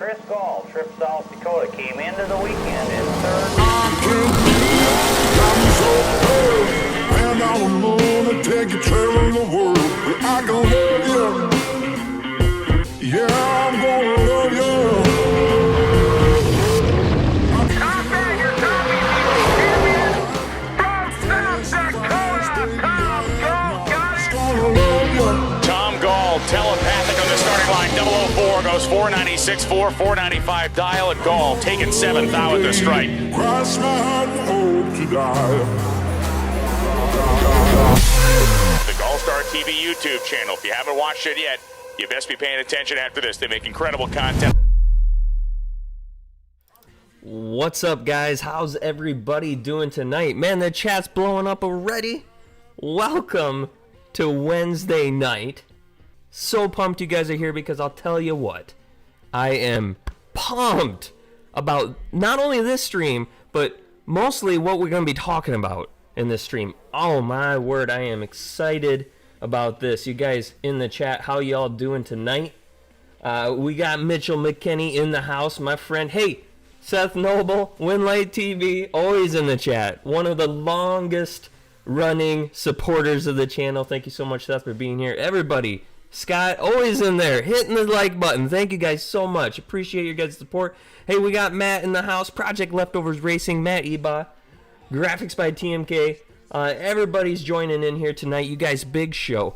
Chris Gall, Trip South Dakota, came into the weekend in third. And I'm gonna take you traveling the world. I can love you. Yeah, I'm gonna love you. Tom Gall, telepathic on the starting line. 004 goes 496, 495 dial at Gall, taking 7th out at the strike. Cross my heart and hope to die. The GallStar TV YouTube channel. If you haven't watched it yet, you best be paying attention after this. They make incredible content. What's up, guys? How's everybody doing tonight? Man, the chat's blowing up already. Welcome to Wednesday night. So pumped you guys are here because I'll tell you what, I am pumped about not only this stream, but mostly what we're going to be talking about in this stream. Oh my word, I am excited about this. You guys in the chat, how y'all doing tonight? We got Mitchell McKinney in the house, my friend. Hey, Seth Noble, Winlight TV, always in the chat. One of the longest running supporters of the channel. Thank you so much, Seth, for being here. Everybody, Scott, always in there, hitting the like button. Thank you guys so much. Appreciate your guys' support. Hey, we got Matt in the house, Project Leftovers Racing, Matt Eba, Graphics by TMK. Everybody's joining in here tonight. You guys, big show.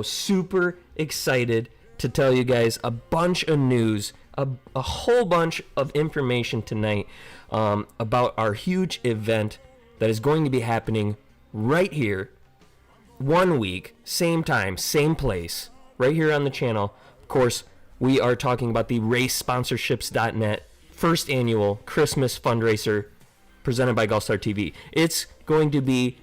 Super excited to tell you guys a bunch of news, a whole bunch of information tonight about our huge event that is going to be happening right here, 1 week, same time, same place, right here on the channel. Of course, we are talking about the racesponsorships.net first annual Christmas fundraiser presented by GallStar TV. It's going to be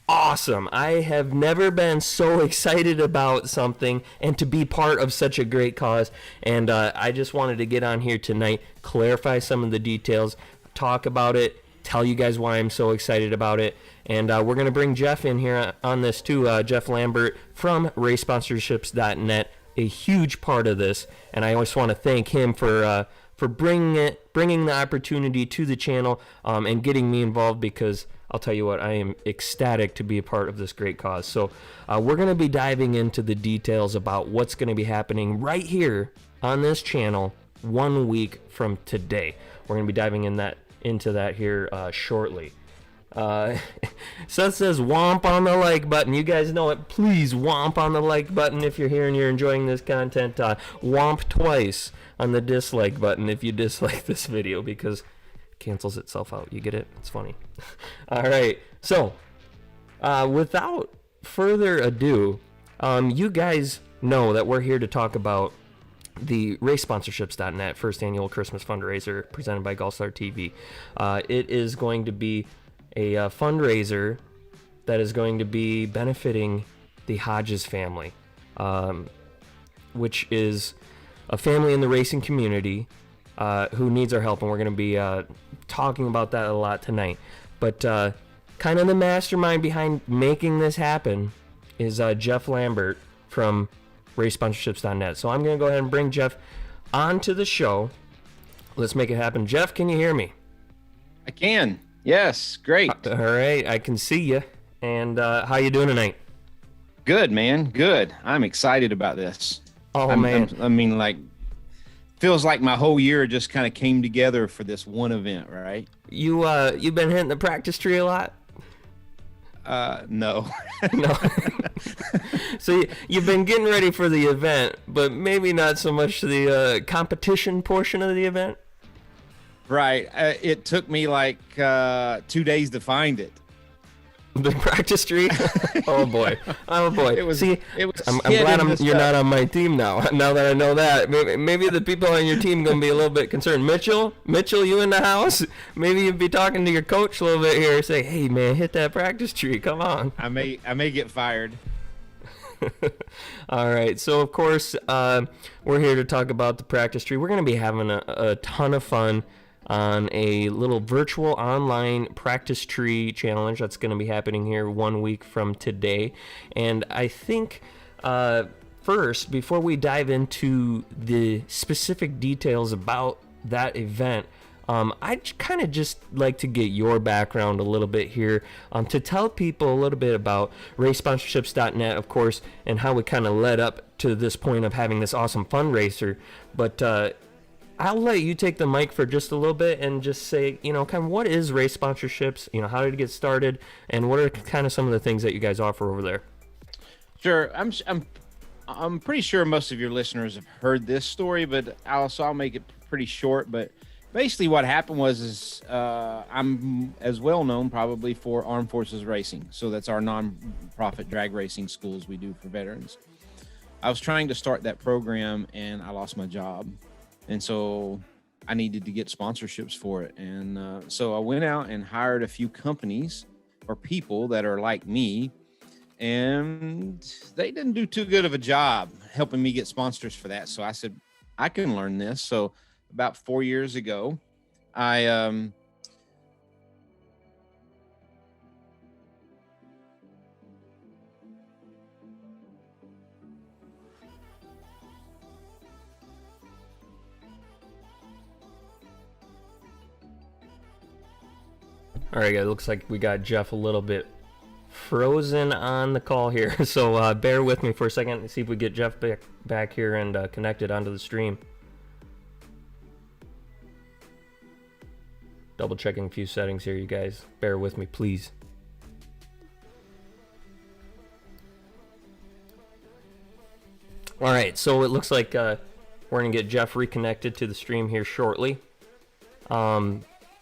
awesome. I have never been so excited about something and to be part of such a great cause. And I just wanted to get on here tonight, clarify some of the details, talk about it, tell you guys why I'm so excited about it. And we're going to bring Jeff in here on this too, Jeff Lambert from racesponsorships.net, a huge part of this. And I always want to thank him for bringing the opportunity to the channel and getting me involved, because I'll tell you what, I am ecstatic to be a part of this great cause. So we're going to be diving into the details about what's going to be happening right here on this channel 1 week from today. We're going to be diving into that here shortly. Seth says womp on the like button. You guys know it. Please womp on the like button if you're here and you're enjoying this content. Womp twice on the dislike button if you dislike this video, because it cancels itself out. You get it? It's funny. All right. So, without further ado, you guys know that we're here to talk about the racesponsorships.net first annual Christmas fundraiser presented by GallStar TV. It is going to be a fundraiser that is going to be benefiting the Hodges family, which is a family in the racing community who needs our help, and we're going to be talking about that a lot tonight. But kind of the mastermind behind making this happen is Jeff Lambert from racesponsorships.net. So I'm going to go ahead and bring Jeff onto the show. Let's make it happen. Jeff, can you hear me? I can. Yes, great. All right, I can see you. And how you doing tonight? Good, man. Good. I'm excited about this. Oh, man. I mean, like, feels like my whole year just kind of came together for this one event, right? You've been hitting the practice tree a lot? No. No. So you've been getting ready for the event, but maybe not so much the competition portion of the event? Right. It took me like 2 days to find it. The practice tree? Oh boy. I'm glad you're not on my team now. Now that I know that, maybe the people on your team gonna be a little bit concerned. Mitchell, you in the house? Maybe you'd be talking to your coach a little bit here. Say, hey man, hit that practice tree. Come on. I may get fired. All right. So of course, we're here to talk about the practice tree. We're gonna be having a ton of fun on a little virtual online practice tree challenge that's going to be happening here 1 week from today. And I think first, before we dive into the specific details about that event, I'd kind of just like to get your background a little bit here, to tell people a little bit about racesponsorships.net, of course, and how we kind of led up to this point of having this awesome fundraiser. But I'll let you take the mic for just a little bit and just say, kind of what is race sponsorships, how did it get started, and what are kind of some of the things that you guys offer over there? Sure. I'm pretty sure most of your listeners have heard this story, but I'll make it pretty short. But basically what happened was I'm as well known probably for Armed Forces Racing. So that's our non-profit drag racing schools we do for veterans. I was trying to start that program and I lost my job. And so I needed to get sponsorships for it. And so I went out and hired a few companies or people that are like me. And they didn't do too good of a job helping me get sponsors for that. So I said, I can learn this. So about 4 years ago, I All right, guys, looks like we got Jeff a little bit frozen on the call here. So bear with me for a second and see if we get Jeff back here and connected onto the stream. Double checking a few settings here, you guys. Bear with me, please. All right, so it looks like we're going to get Jeff reconnected to the stream here shortly.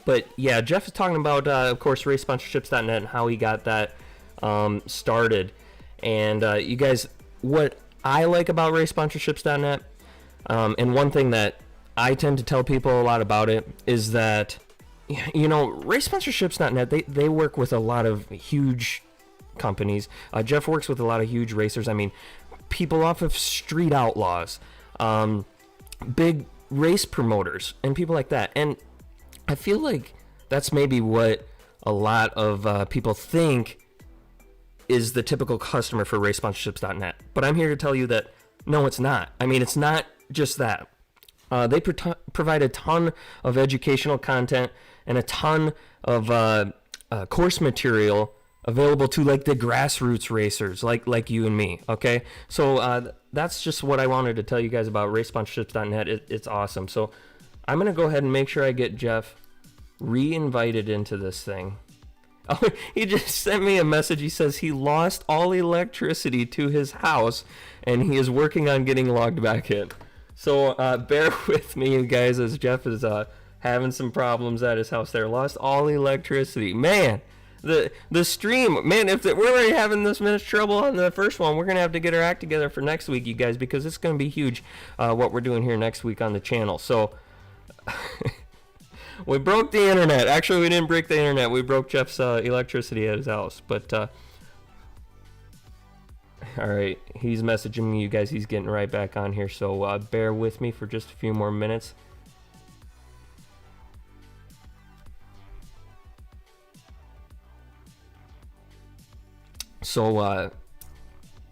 But yeah, Jeff is talking about, of course, racesponsorships.net and how he got that started. And you guys, what I like about racesponsorships.net, and one thing that I tend to tell people a lot about it is that, racesponsorships.net, they work with a lot of huge companies. Jeff works with a lot of huge racers. I mean, people off of Street Outlaws, big race promoters, and people like that. And I feel like that's maybe what a lot of people think is the typical customer for racesponsorships.net. But I'm here to tell you that no, it's not. I mean, it's not just that. They provide a ton of educational content and a ton of course material available to like the grassroots racers like you and me. Okay, so that's just what I wanted to tell you guys about racesponsorships.net. It's awesome. So I'm gonna go ahead and make sure I get Jeff re-invited into this thing. Oh, he just sent me a message. He says he lost all electricity to his house and he is working on getting logged back in. So bear with me, you guys, as Jeff is having some problems at his house there. Lost all electricity. Man, the stream, man, if we're already having this much trouble on the first one, we're going to have to get our act together for next week, you guys, because it's going to be huge what we're doing here next week on the channel. So we broke the internet. Actually, we didn't break the internet. We broke Jeff's electricity at his house. But, all right, he's messaging me, you guys. He's getting right back on here. So bear with me for just a few more minutes. So,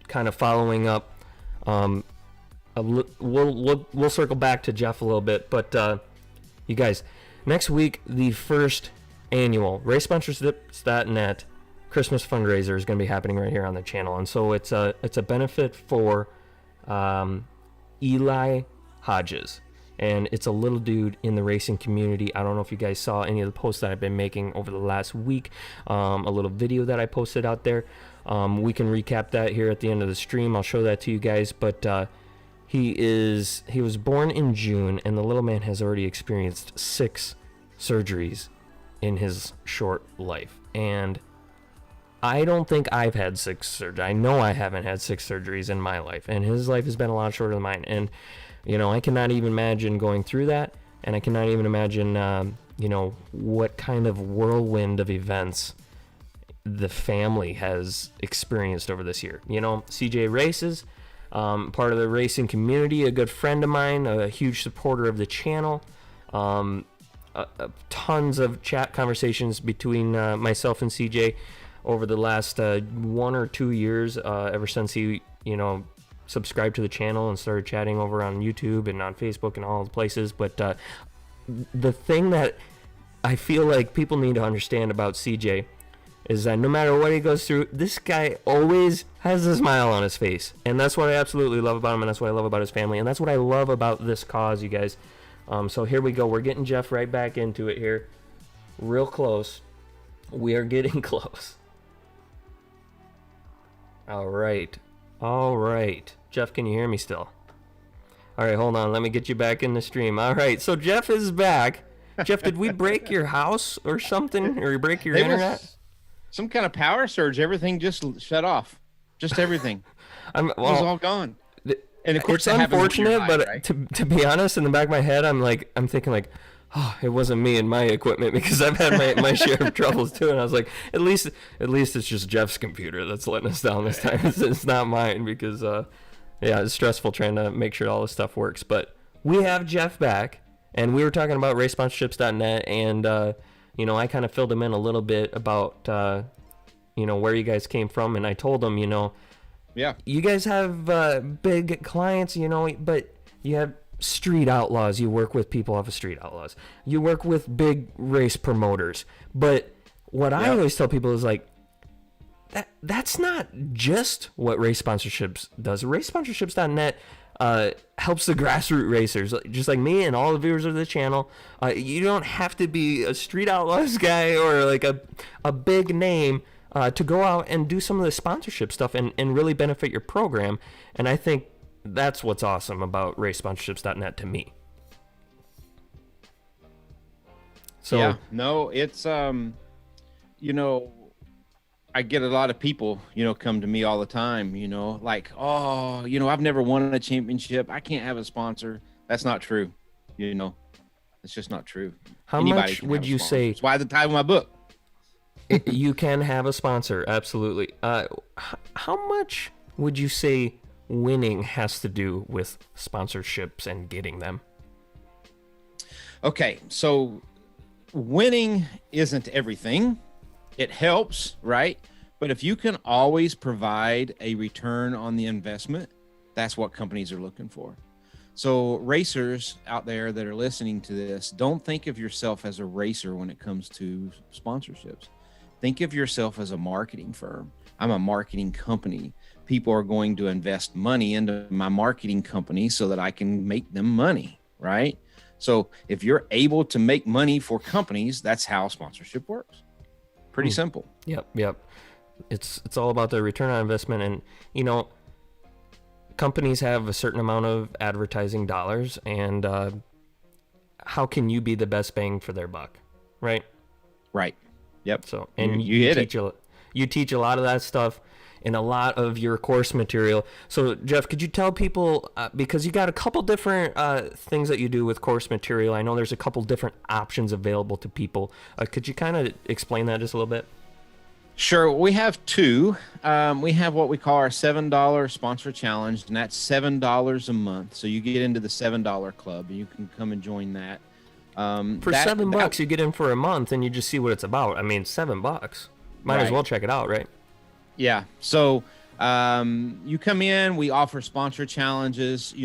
kind of following up, we'll circle back to Jeff a little bit. But, you guys, next week, the first annual racesponsorships.net Christmas fundraiser is going to be happening right here on the channel. And so it's a benefit for Eli Hodges. And it's a little dude in the racing community. I don't know if you guys saw any of the posts that I've been making over the last week. A little video that I posted out there. We can recap that here at the end of the stream. I'll show that to you guys. But he was born in June, and the little man has already experienced 6 surgeries in his short life. And I don't think I've had 6 surgeries. I know I haven't had 6 surgeries in my life, and his life has been a lot shorter than mine. And I cannot even imagine going through that, and I cannot even imagine what kind of whirlwind of events the family has experienced over this year. CJ races, part of the racing community, a good friend of mine, a huge supporter of the channel. Tons of chat conversations between myself and CJ over the last 1 or 2 years, ever since he subscribed to the channel and started chatting over on YouTube and on Facebook and all the places. But the thing that I feel like people need to understand about CJ is that no matter what he goes through, this guy always has a smile on his face. And that's what I absolutely love about him, and that's what I love about his family, and that's what I love about this cause, you guys. So here we go. We're getting Jeff right back into it here. Real close. We are getting close. All right. Jeff, can you hear me still? All right, hold on. Let me get you back in the stream. All right, so Jeff is back. Jeff, did we break your house or something? Or break your internet? Some kind of power surge. Everything just shut off. Just everything. It was all gone. And of course, it's unfortunate, but right? to be honest, in the back of my head, I'm thinking like, oh, it wasn't me and my equipment, because I've had my share of troubles too. And I was like, at least it's just Jeff's computer that's letting us down this time. It's not mine, because it's stressful trying to make sure all this stuff works. But we have Jeff back, and we were talking about racesponsorships.net, and I kind of filled him in a little bit about where you guys came from, and I told him, yeah, you guys have big clients, but you have street outlaws. You work with people off of street outlaws. You work with big race promoters. But what I always tell people is like, that's not just what Race Sponsorships does. RaceSponsorships.net helps the grassroots racers, just like me and all the viewers of the channel. You don't have to be a street outlaws guy or like a big name to go out and do some of the sponsorship stuff and really benefit your program. And I think that's what's awesome about RaceSponsorships.net to me. So yeah, no, it's I get a lot of people, come to me all the time, like, oh, I've never won a championship. I can't have a sponsor. That's not true. It's just not true. How much would you say? That's why the title of my book. You can have a sponsor. Absolutely. How much would you say winning has to do with sponsorships and getting them? Okay, so winning isn't everything. It helps, right? But if you can always provide a return on the investment, that's what companies are looking for. So racers out there that are listening to this, don't think of yourself as a racer when it comes to sponsorships. Think of yourself as a marketing firm. I'm a marketing company. People are going to invest money into my marketing company so that I can make them money, right? So if you're able to make money for companies, that's how sponsorship works. Pretty simple. Yep. It's all about the return on investment. And, companies have a certain amount of advertising dollars, and how can you be the best bang for their buck, right? Right. Yep. So, and you teach a lot of that stuff in a lot of your course material. So Jeff, could you tell people, because you got a couple different things that you do with course material. I know there's a couple different options available to people. Could you kind of explain that just a little bit? Sure. We have two. We have what we call our $7 sponsor challenge, and that's $7 a month. So you get into the $7 club, and you can come and join that. For $7, you get in for a month, and you just see what it's about. I mean, $7. Might as well check it out, right? Yeah. So you come in, we offer sponsor challenges.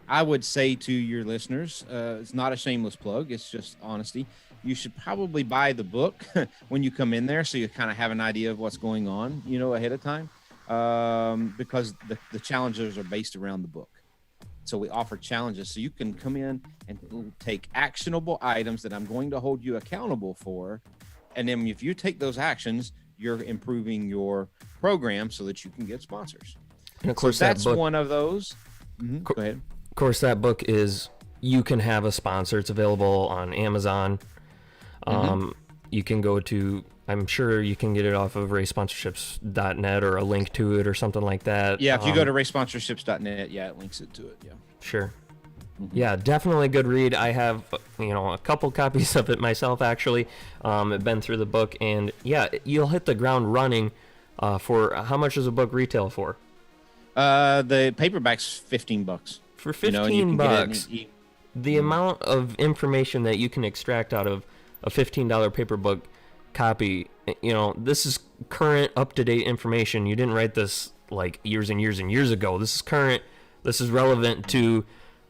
I would say to your listeners, it's not a shameless plug. It's just honesty. You should probably buy the book when you come in there, so you kind of have an idea of what's going on, ahead of time, because the challenges are based around the book. So we offer challenges so you can come in and take actionable items that I'm going to hold you accountable for. And then if you take those actions, you're improving your program so that you can get sponsors. And of course, so that's one of those. Go ahead. Of course, that book is You Can Have a Sponsor. It's available on Amazon. You can go to, I'm sure you can get it off of racesponsorships.net or a link to it or something like that. Yeah, if you go to racesponsorships.net, it links it to it. Yeah. Sure. Yeah, definitely a good read. I have, a couple copies of it myself, actually. I've been through the book, and yeah, you'll hit the ground running. For how much does a book retail for? The paperback's $15. For $15, the amount of information that you can extract out of a $15 paper book copy, this is current, up-to-date information. You didn't write this like years and years and years ago. This is current. This is relevant to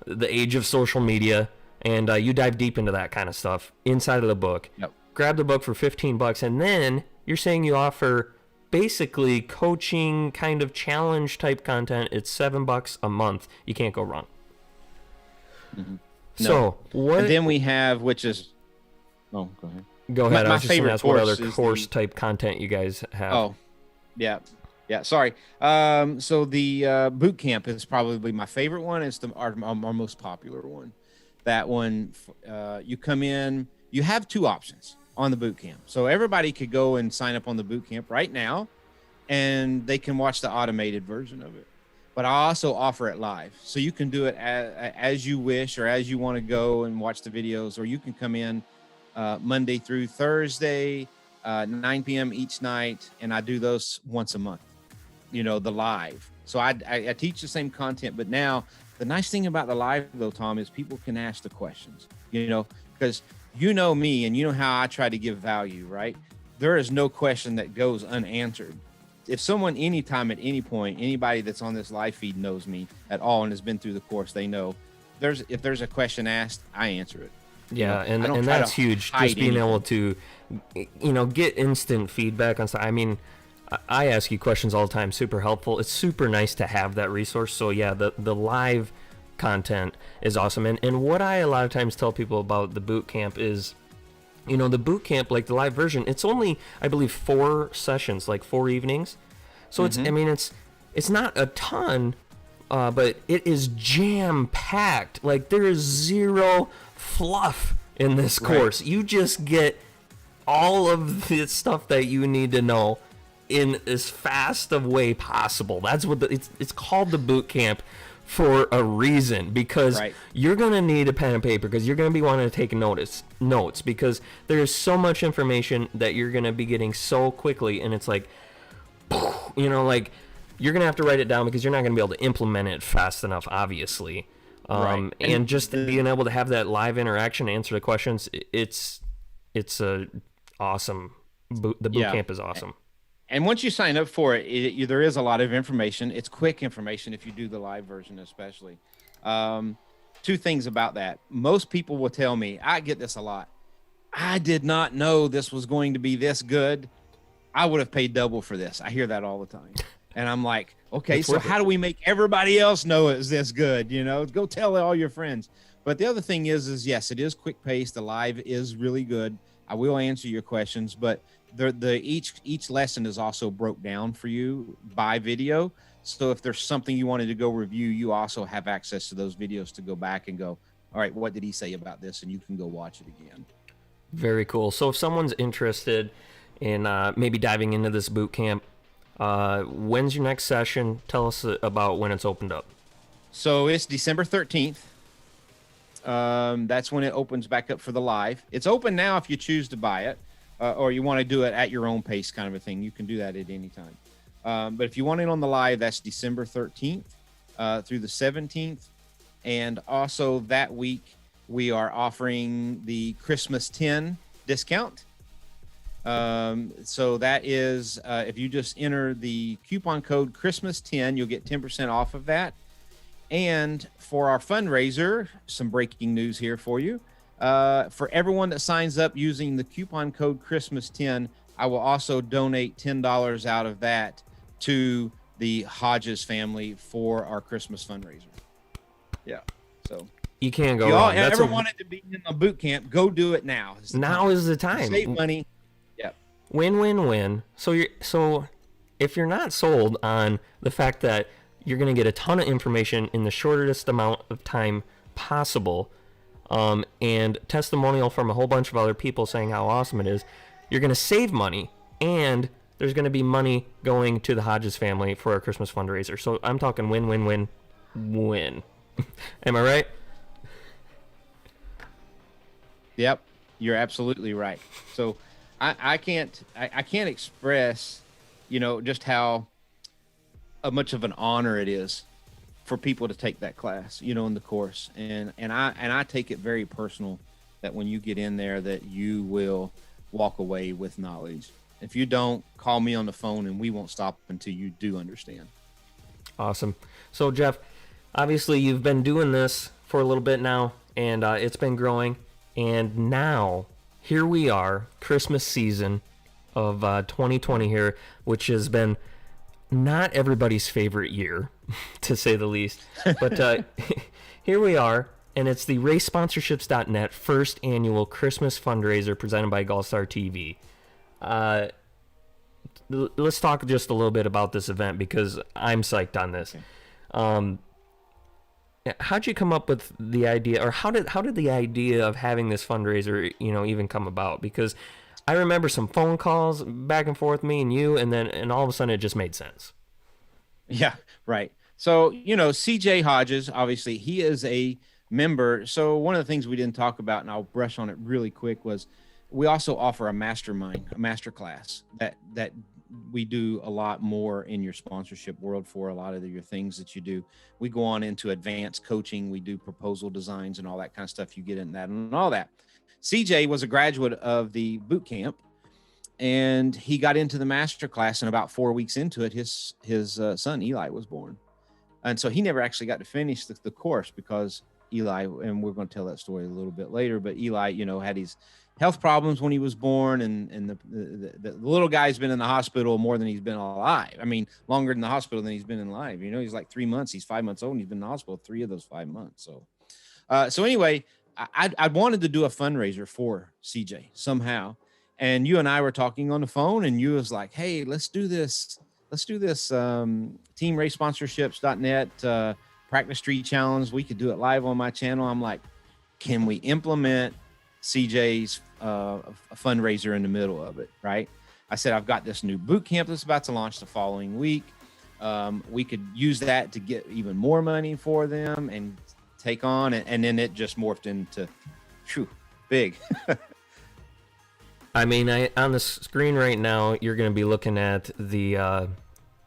the age of social media, and you dive deep into that kind of stuff inside of the book. Yep. Grab the book for $15, and then you're saying you offer basically coaching kind of challenge type content. It's $7 a month. You can't go wrong. Mm-hmm. So what? And then we have, which is, oh, go ahead. Go ahead. I My was just going to favorite ask what other course is course type content you guys have. Oh, yeah. Yeah, sorry. So the boot camp is probably my favorite one. It's our most popular one. That one, you come in, you have two options on the boot camp. So everybody could go and sign up on the boot camp right now, and they can watch the automated version of it. But I also offer it live. So you can do it as you wish, or as you want to go and watch the videos, or you can come in Monday through Thursday, 9 p.m. each night, and I do those once a month. The live. So I teach the same content, but now the nice thing about the live though, Tom, is people can ask the questions, because me and you know how I try to give value, right? There is no question that goes unanswered. If someone, anytime at any point, anybody that's on this live feed knows me at all and has been through the course, they know if there's a question asked, I answer it. Yeah, and that's huge. Just being able to, get instant feedback on stuff. I mean, I ask you questions all the time. Super helpful. It's super nice to have that resource. So yeah, the live content is awesome. And what I a lot of times tell people about the boot camp is, the boot camp, like the live version, it's only, I believe, 4 sessions, like 4 evenings. So it's not a ton, but it is jam packed. Like there is zero fluff in this course. You just get all of the stuff that you need to know in as fast of way possible. That's what it's called the boot camp for a reason, because you're going to need a pen and paper, because you're going to be wanting to take notes, because there's so much information that you're going to be getting so quickly, and it's like, like you're going to have to write it down, because you're not going to be able to implement it fast enough, obviously. And just being able to have that live interaction, answer the questions, it's a awesome. The boot camp is awesome. And once you sign up for it, there is a lot of information. It's quick information if you do the live version, especially. 2 things about that. Most people will tell me, I get this a lot, I did not know this was going to be this good. I would have paid double for this. I hear that all the time. And I'm like, okay, so how do we make everybody else know it's this good? Go tell all your friends. But the other thing is yes, it is quick paced. The live is really good. I will answer your questions, but each lesson is also broke down for you by video. So if there's something you wanted to go review, you also have access to those videos to go back and go, all right, what did he say about this? And you can go watch it again. Very cool. So if someone's interested in maybe diving into this boot camp, when's your next session? Tell us about when it's opened up. So it's December 13th. That's when it opens back up for the live. It's open now if you choose to buy it. Or you want to do it at your own pace kind of a thing. You can do that at any time. But if you want it on the live, that's December 13th through the 17th. And also that week, we are offering the Christmas 10 discount. So that is, if you just enter the coupon code Christmas 10, you'll get 10% off of that. And for our fundraiser, some breaking news here for you. For everyone that signs up using the coupon code Christmas 10, I will also donate $10 out of that to the Hodges family for our Christmas fundraiser. Yeah. So you can't go if you wrong. ever wanted to be in a boot camp, go do it now. Now is the time. Save money. Yep. Win. So if you're not sold on the fact that you're going to get a ton of information in the shortest amount of time possible, and testimonial from a whole bunch of other people saying how awesome it is, you're going to save money, and there's going to be money going to the Hodges family for our Christmas fundraiser. So I'm talking win. Am I right? Yep, you're absolutely right. So I can't express, just how much of an honor it is for people to take that class, in the course. And I take it very personal that when you get in there that you will walk away with knowledge. If you don't, call me on the phone and we won't stop until you do understand. Awesome. So, Jeff, obviously you've been doing this for a little bit now, and it's been growing. And now, here we are, Christmas season of 2020 here, which has been not everybody's favorite year, to say the least. But here we are, and it's the RaceSponsorships.net first annual Christmas fundraiser presented by GallStar TV. Let's talk just a little bit about this event because I'm psyched on this. How'd you come up with the idea, or how did the idea of having this fundraiser, even come about? Because I remember some phone calls back and forth, me and you, and all of a sudden it just made sense. Yeah, right. So, CJ Hodges, obviously, he is a member. So one of the things we didn't talk about, and I'll brush on it really quick, was we also offer a mastermind, a master class that we do a lot more in your sponsorship world for a lot of your things that you do. We go on into advanced coaching. We do proposal designs and all that kind of stuff. You get in that and all that. CJ was a graduate of the boot camp, and he got into the master class, and about 4 weeks into it, his son Eli was born. And so he never actually got to finish the course because Eli, and we're going to tell that story a little bit later, but Eli, had his health problems when he was born, and the little guy's been in the hospital more than he's been alive. I mean, longer in the hospital than he's been in life. He's like 3 months. He's 5 months old, and he's been in the hospital 3 of those 5 months. So anyway, I wanted to do a fundraiser for CJ somehow, and you and I were talking on the phone, and you was like, "Hey, let's do this. Team RaceSponsorships.net practice tree challenge. We could do it live on my channel." I'm like, "Can we implement CJ's a fundraiser in the middle of it?" Right? I said, "I've got this new boot camp that's about to launch the following week. We could use that to get even more money for them and take on." And then it just morphed into big. I mean, on the screen right now, you're going to be looking at the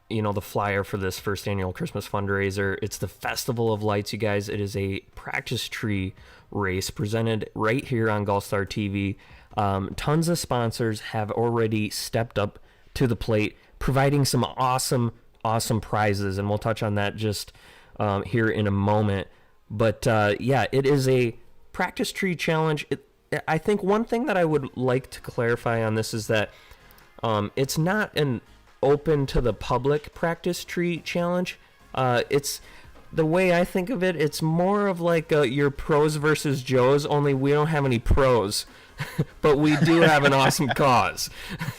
the flyer for this first annual Christmas fundraiser. It's the Festival of Lights, you guys. It is a practice tree race presented right here on GallStar TV. Tons of sponsors have already stepped up to the plate, providing some awesome prizes, and we'll touch on that just here in a moment. But it is a practice tree challenge. I think one thing that I would like to clarify on this is that it's not an open to the public practice tree challenge. It's the way I think of it, it's more of like your pros versus Joes, only we don't have any pros, but we do have an awesome cause.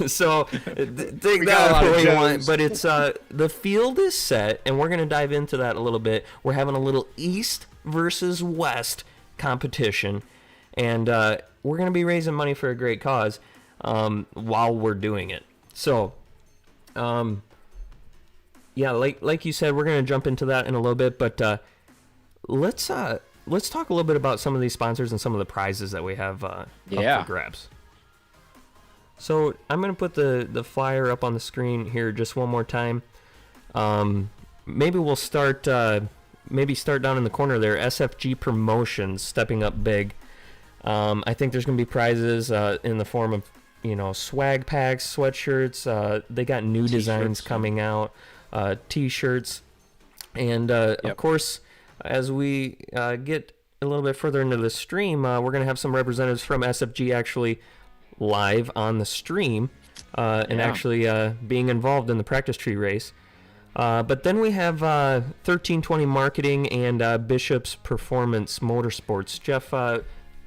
So take that the way you want, but it's the field is set, and we're going to dive into that a little bit. We're having a little East versus West competition, and we're going to be raising money for a great cause while we're doing it. So like you said, we're going to jump into that in a little bit, but let's talk a little bit about some of these sponsors and some of the prizes that we have up for grabs. So I'm going to put the flyer up on the screen here just one more time. Maybe we'll start down in the corner there. SFG Promotions stepping up big. I think there's going to be prizes in the form of swag packs, sweatshirts. They got new designs coming out, t-shirts, and of course, as we get a little bit further into the stream, we're going to have some representatives from SFG actually live on the stream and actually being involved in the practice tree race. But then we have 1320 Marketing and Bishop's Performance Motorsports. Jeff,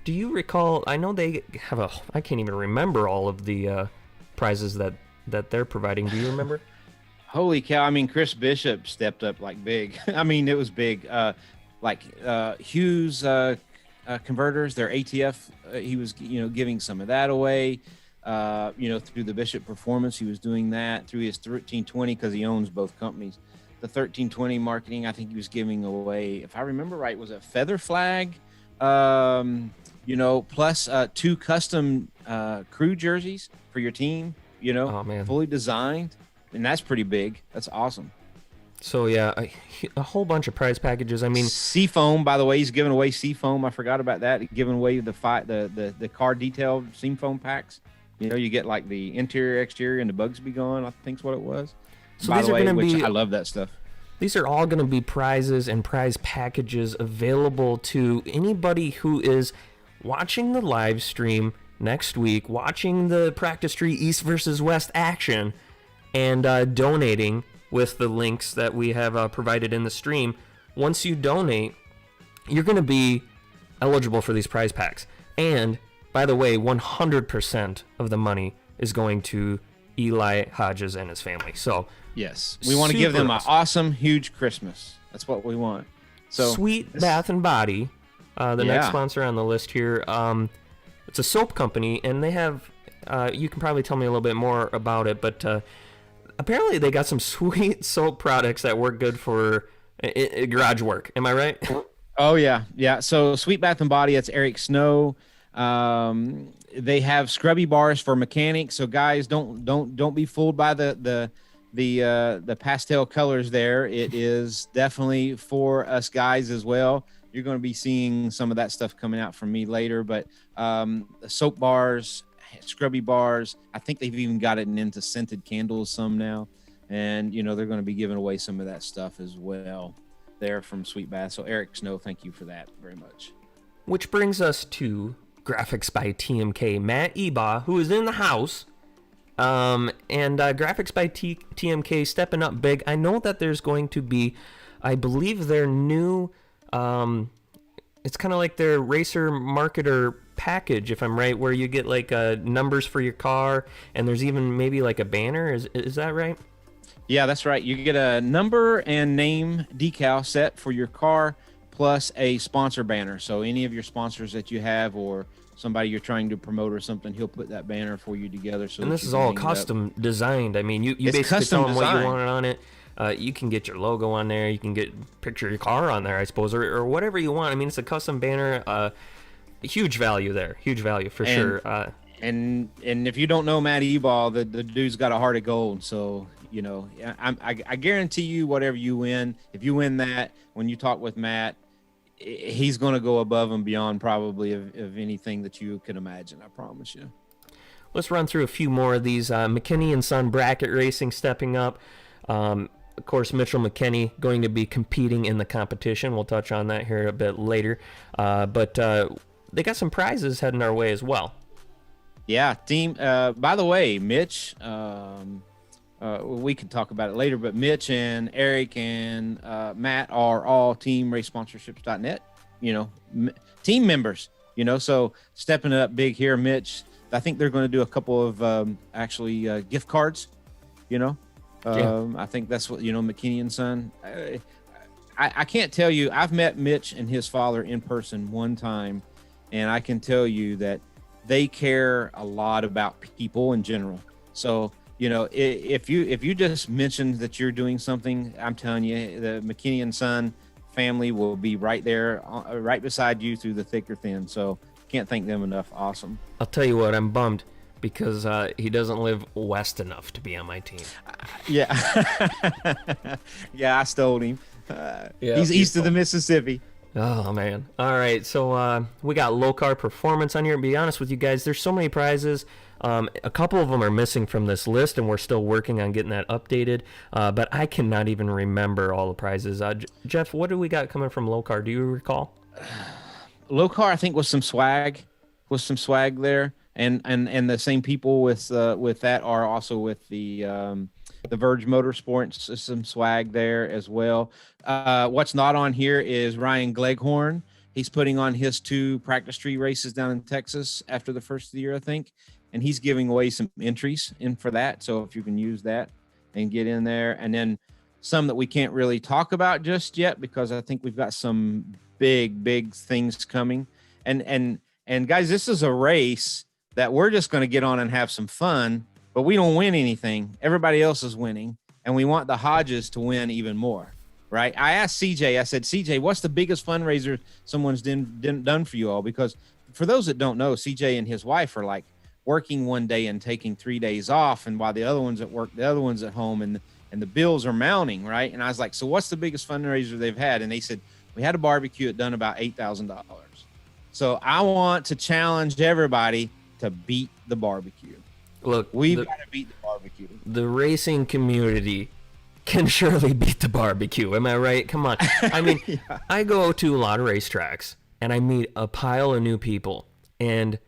do you recall? I know they have I can't even remember all of the prizes that they're providing. Do you remember? Holy cow. I mean, Chris Bishop stepped up like big. I mean, it was big. Hughes converters, their ATF, he was, giving some of that away. Through the Bishop Performance, he was doing that through his 1320 because he owns both companies. The 1320 Marketing, I think he was giving away, if I remember right, was a feather flag, plus 2 custom crew jerseys for your team, fully designed. And that's pretty big. That's awesome. So, yeah, a whole bunch of prize packages. I mean, Seafoam, by the way, he's giving away Seafoam. I forgot about that. He's giving away the car detailed Seafoam packs. You get like the interior, exterior, and the bugs be gone, I think's what it was. So by these the are way, going to be. I love that stuff. These are all going to be prizes and prize packages available to anybody who is watching the live stream next week, watching the practice tree East versus West action, and donating with the links that we have provided in the stream. Once you donate, you're going to be eligible for these prize packs. And, by the way, 100% of the money is going to Eli Hodges and his family. So, yes, we want to give them an awesome, huge Christmas. That's what we want. So Sweet Bath and Body, the next sponsor on the list here. It's a soap company, and they have, you can probably tell me a little bit more about it, but apparently they got some sweet soap products that work good for garage work. Am I right? Oh, yeah. So Sweet Bath and Body, that's Eric Snow. They have scrubby bars for mechanics. So guys, don't be fooled by the pastel colors there. It is definitely for us guys as well. You're going to be seeing some of that stuff coming out from me later, but the soap bars, scrubby bars, I think they've even got it into scented candles some now. And, they're going to be giving away some of that stuff as well there from Sweet Bath. So Eric Snow, thank you for that very much. Which brings us to Graphics by TMK, Matt Eba, who is in the house. And Graphics by TMK stepping up big. I know that there's going to be, I believe, their new, it's kind of like their racer marketer package, if I'm right, where you get like numbers for your car, and there's even maybe like a banner. Is that right? Yeah, that's right. You get a number and name decal set for your car, plus a sponsor banner. So any of your sponsors that you have, or somebody you're trying to promote or something, he'll put that banner for you together. So, and this is all custom designed. I mean, you basically tell them what you wanted on it. You can get your logo on there. You can picture your car on there, I suppose, or whatever you want. I mean, it's a custom banner. Huge value there. Huge value for sure. And if you don't know Matt Ebal, the dude's got a heart of gold. So, I guarantee you, whatever you win, if you win that, when you talk with Matt, he's going to go above and beyond probably of anything that you could imagine. I promise you. Let's run through a few more of these. McKinney and Son Bracket Racing stepping up. Of course, Mitchell McKinney going to be competing in the competition. We'll touch on that here a bit later. But they got some prizes heading our way as well. Yeah, team. By the way, Mitch, we can talk about it later, but Mitch and Eric and Matt are all team racesponsorships.net, team members, so stepping it up big here. Mitch, I think they're going to do a couple of gift cards, I think that's what, McKinney and Son. I can't tell you, I've met Mitch and his father in person one time, and I can tell you that they care a lot about people in general. So, if you just mentioned that you're doing something, I'm telling you, the McKinney and Son family will be right there, right beside you through the thick or thin. So can't thank them enough. Awesome. I'll tell you what, I'm bummed because he doesn't live west enough to be on my team. Yeah, I stole him. He's east of the Mississippi. Oh, man. All right, so we got Low Car Performance on here. To be honest with you guys, there's so many prizes. A couple of them are missing from this list, and we're still working on getting that updated. But I cannot even remember all the prizes. Jeff, what do we got coming from Low Car? Do you recall? Low Car, I think, was some swag there. And the same people with that are also with the Verge Motorsports, some swag there as well. What's not on here is Ryan Gleghorn. He's putting on his 2 practice tree races down in Texas after the first of the year, I think. And he's giving away some entries in for that. So if you can use that and get in there. And then some that we can't really talk about just yet, because I think we've got some big things coming. And guys, this is a race that we're just going to get on and have some fun, but we don't win anything. Everybody else is winning, and we want the Hodges to win even more, right? I asked CJ, I said, CJ, what's the biggest fundraiser someone's done for you all? Because for those that don't know, CJ and his wife are like working one day and taking 3 days off, and while the other one's at work, the other one's at home, and the bills are mounting, right? And I was like, so what's the biggest fundraiser they've had? And they said, we had a barbecue, it done about $8,000. So I want to challenge everybody to beat the barbecue. Look, we've got to beat the barbecue. The racing community can surely beat the barbecue. Am I right? Come on. I mean, I go to a lot of racetracks and I meet a pile of new people, and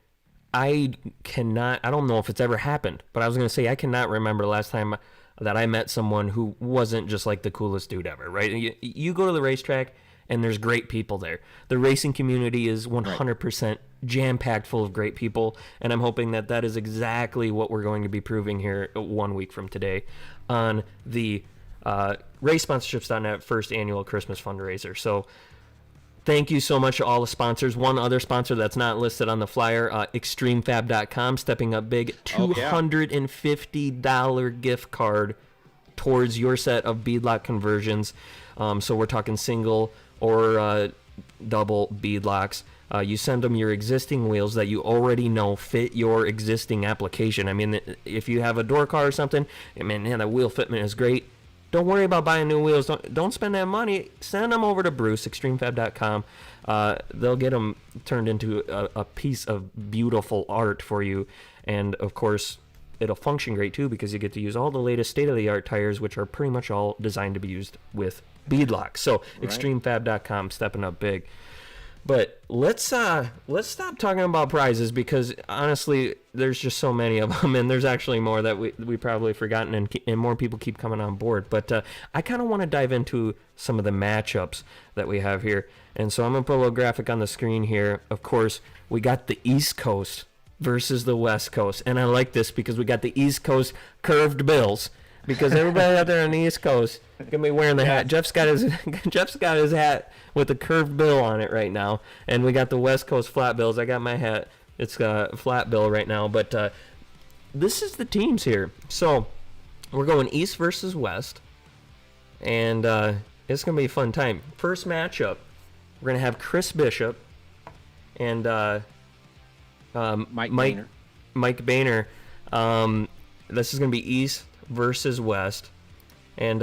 I don't know if it's ever happened, but I was going to say I cannot remember the last time that I met someone who wasn't just like the coolest dude ever, right? You go to the racetrack and there's great people there. The racing community is 100% jam-packed full of great people, and I'm hoping that that is exactly what we're going to be proving here 1 week from today on the RaceSponsorships.net first annual Christmas fundraiser. So thank you so much to all the sponsors. One other sponsor that's not listed on the flyer, ExtremeFab.com, stepping up big. $250 gift card towards your set of beadlock conversions. So we're talking single or double beadlocks. You send them your existing wheels that you already know fit your existing application. I mean, if you have a door car or something, man, that wheel fitment is great. Don't worry about buying new wheels. Don't spend that money. Send them over to Bruce, ExtremeFab.com. They'll get them turned into a piece of beautiful art for you. And, of course, it'll function great, too, because you get to use all the latest state-of-the-art tires, which are pretty much all designed to be used with beadlocks. So, ExtremeFab.com, stepping up big. But let's stop talking about prizes, because honestly, there's just so many of them, and there's actually more that we probably forgotten, and more people keep coming on board. But I kind of want to dive into some of the matchups that we have here, and so I'm gonna put a little graphic on the screen here. Of course, we got the East Coast versus the West Coast, and I like this because we got the East Coast curved bills. Because everybody out there on the East Coast gonna be wearing the hat. Jeff's got his hat with a curved bill on it right now, and we got the West Coast flat bills. I got my hat; it's flat bill right now. But this is the teams here. So we're going East versus West, and it's gonna be a fun time. First matchup, we're gonna have Chris Bishop and Mike Boehner. Mike Boehner. This is gonna be East versus West, and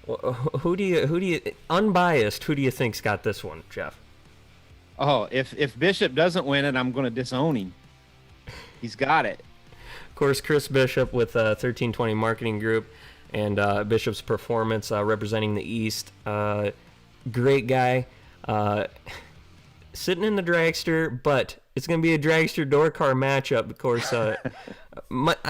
who do you unbiased, who do you think's got this one, Jeff? Oh, if Bishop doesn't win it, I'm going to disown him. He's got it. Of course, Chris Bishop with 1320 Marketing Group, and Bishop's Performance representing the East. Great guy, sitting in the dragster, but it's going to be a dragster door car matchup. Of course,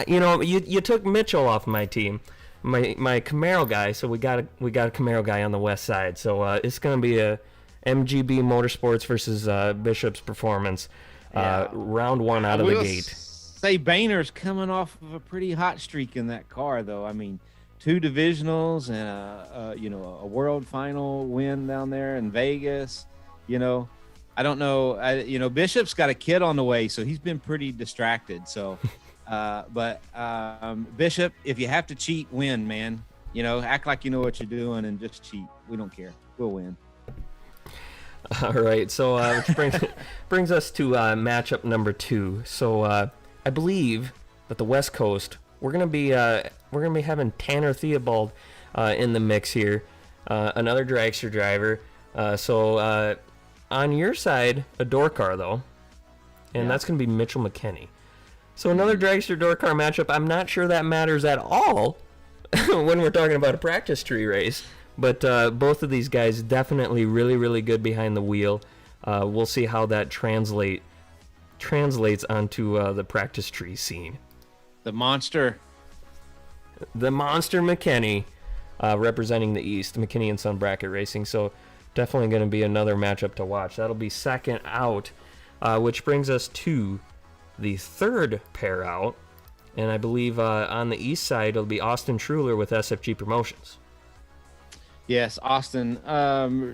you took Mitchell off my team, my Camaro guy, so we got a Camaro guy on the west side. So it's going to be a MGB Motorsports versus Bishop's Performance, round one out of the gate. Say Boehner's coming off of a pretty hot streak in that car, though. I mean, 2 divisionals and a world final win down there in Vegas. I don't know. Bishop's got a kid on the way, so he's been pretty distracted. So, but Bishop, if you have to cheat, win, man. Act like you know what you're doing and just cheat. We don't care. We'll win. All right. So, which brings us to matchup number 2. So, I believe that the West Coast, we're gonna be having Tanner Theobald in the mix here, another dragster driver. On your side, a door car, though, and that's going to be Mitchell McKinney. So another dragster door car matchup. I'm not sure that matters at all when we're talking about a practice tree race, but both of these guys definitely really, really good behind the wheel. We'll see how that translates onto the practice tree scene. The monster McKinney, representing the East, McKinney and Son Bracket Racing. So definitely going to be another matchup to watch. That'll be second out, which brings us to the third pair out. And I believe on the East side, it'll be Austin Truler with SFG Promotions. Yes, Austin,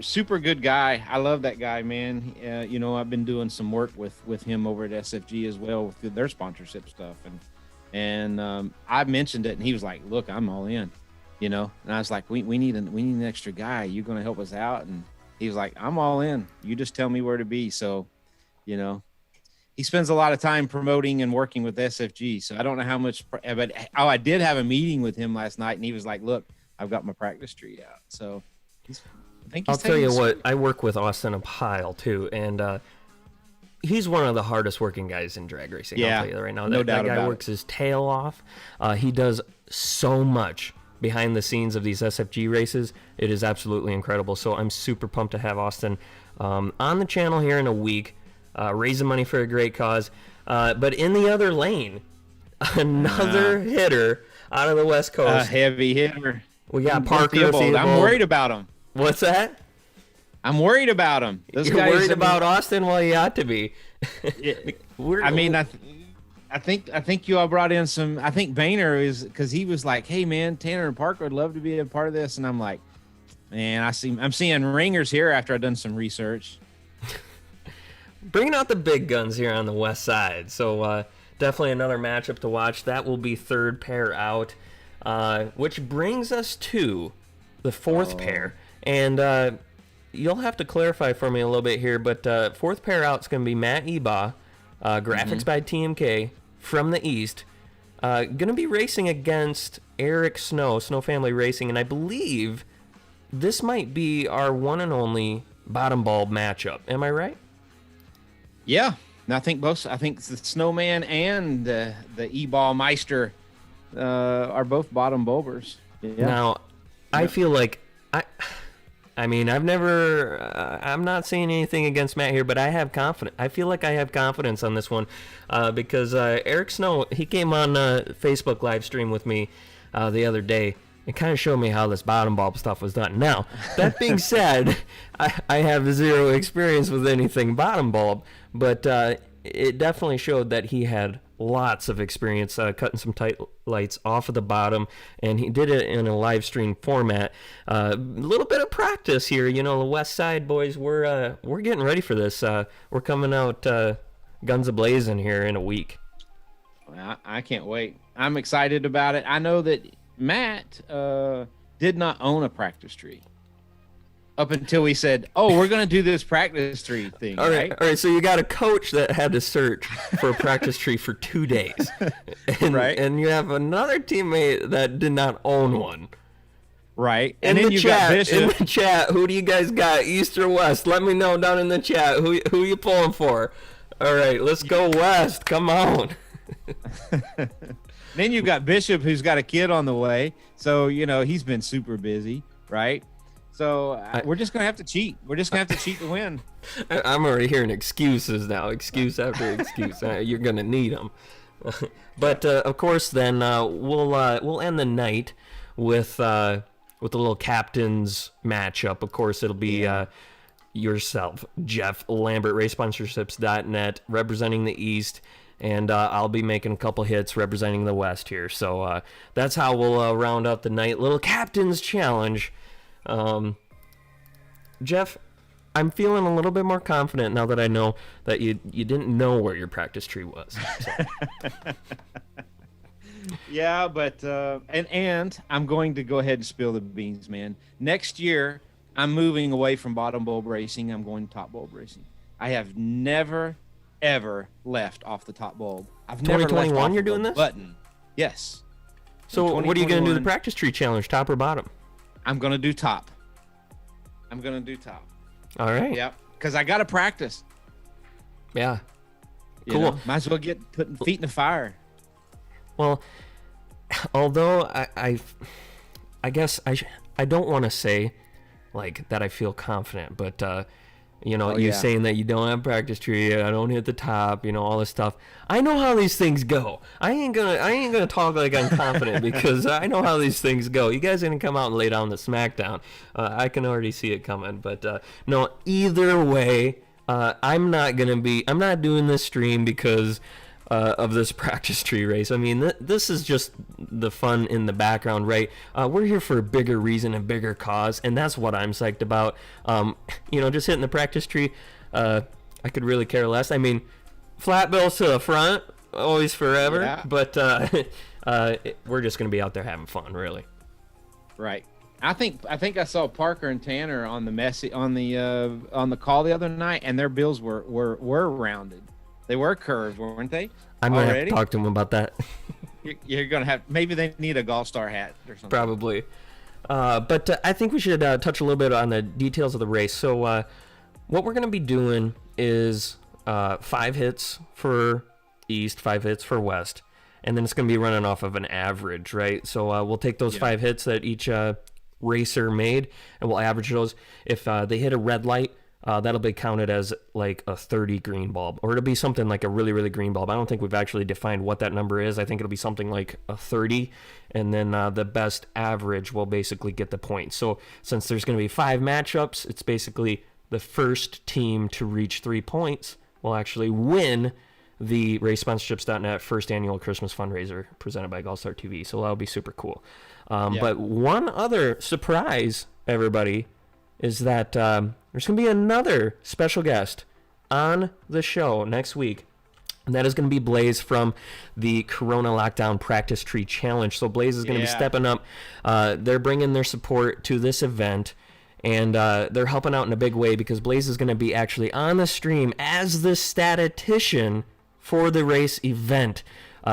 super good guy. I love that guy, man. I've been doing some work with him over at SFG as well with their sponsorship stuff. And I mentioned it, and he was like, look, I'm all in. And I was like, we need an extra guy. You going to help us out? And he was like, I'm all in. You just tell me where to be. So, he spends a lot of time promoting and working with SFG. So I don't know how much, but I did have a meeting with him last night, and he was like, look, I've got my practice tree out. So I'll tell you what, I work with Austin a pile too. And he's one of the hardest working guys in drag racing. Yeah, I'll tell you that right now. No that doubt guy about works his tail off. He does so much behind the scenes of these SFG races, it is absolutely incredible. So I'm super pumped to have Austin on the channel here in a week, raising money for a great cause. But in the other lane, another hitter out of the West Coast. A heavy hitter. We got Parker Theobald. I'm worried about him. What's that? I'm worried about him. You're worried about Austin? Well, you ought to be. I think you all brought in some. I think Boehner is because he was like, "Hey man, Tanner and Parker would love to be a part of this," and I'm like, "Man, I'm seeing ringers here after I've done some research." Bringing out the big guns here on the west side, so definitely another matchup to watch. That will be third pair out, which brings us to the fourth pair, and you'll have to clarify for me a little bit here, but fourth pair out is going to be Matt Ebaugh, graphics by TMK from the East, going to be racing against Eric Snow Family Racing, and I believe this might be our one and only bottom bulb matchup. Am I right? Yeah, and I think the Snowman and the E-Ball Meister are both bottom bulbers. Yeah. Now, I feel like I'm not saying anything against Matt here, but I feel like I have confidence on this one because Eric Snow, he came on Facebook live stream with me the other day and kind of showed me how this bottom bulb stuff was done. Now, that being said, I have zero experience with anything bottom bulb, but it definitely showed that he had lots of experience cutting some tight lights off of the bottom, and he did it in a live stream format. A little bit of practice here, the West Side boys. We're getting ready for this. We're coming out guns a-blazing here in a week. I can't wait. I'm excited about it. I know that Matt did not own a practice tree up until we said, "Oh, we're going to do this practice tree thing." All right. So you got a coach that had to search for a practice tree for 2 days, and you have another teammate that did not own one. Right. In the chat, who do you guys got, East or West? Let me know down in the chat who you pulling for. All right, let's go West. Come on. Then you've got Bishop, who's got a kid on the way, so he's been super busy, right? So we're just gonna have to cheat. We're just gonna have to cheat to win. I'm already hearing excuses now, excuse after excuse. You're gonna need them. But of course, then we'll end the night with a little captains matchup. Of course, it'll be yourself, Jeff Lambert, RaceSponsorships.net, representing the East, and I'll be making a couple hits representing the West here. So that's how we'll round out the night. Little captains challenge. Jeff, I'm feeling a little bit more confident now that I know that you didn't know where your practice tree was. So. Yeah, but and I'm going to go ahead and spill the beans, man. Next year, I'm moving away from bottom bulb racing. I'm going top bulb racing. I have never ever left off the top bulb. I've never left 2021 off you're doing this? Button. Yes. So what are you going to do the practice tree challenge, top or bottom? I'm going to do top. All right. Yep. Because I got to practice. Yeah. Cool. Might as well get putting feet in the fire. Well, although I guess I don't want to say like that I feel confident, but saying that you don't have practice tree, I don't hit the top, all this stuff. I know how these things go. I ain't gonna talk like I'm confident because I know how these things go. You guys are gonna come out and lay down the smackdown. I can already see it coming. But no, either way, I'm not doing this stream because of this practice tree race. I mean, this is just the fun in the background, right? We're here for a bigger reason, a bigger cause, and that's what I'm psyched about. Just hitting the practice tree, I could really care less. I mean, flat bills to the front, always forever, yeah. But we're just going to be out there having fun, really. Right. I think I saw Parker and Tanner on the call the other night, and their bills were rounded. They were curved, weren't they? I'm going to have to talk to them about that. You're going to have... Maybe they need a GallStar hat or something. Probably. But I think we should touch a little bit on the details of the race. So what we're going to be doing is 5 hits for East, 5 hits for West. and then it's going to be running off of an average, right? So we'll take those 5 hits that each racer made, and we'll average those. If they hit a red light, that'll be counted as like a 30 green bulb, or it'll be something like a really, really green bulb. I don't think we've actually defined what that number is. I think it'll be something like a 30, and then the best average will basically get the point. So since there's going to be 5 matchups, it's basically the first team to reach 3 points will actually win the RaceSponsorships.net first annual Christmas fundraiser presented by GallStar TV. So that'll be super cool. But one other surprise, everybody, is that there's going to be another special guest on the show next week. And that is going to be Blaze from the Corona Lockdown Practice Tree Challenge. So Blaze is going to be stepping up. They're bringing their support to this event. And they're helping out in a big way because Blaze is going to be actually on the stream as the statistician for the race event.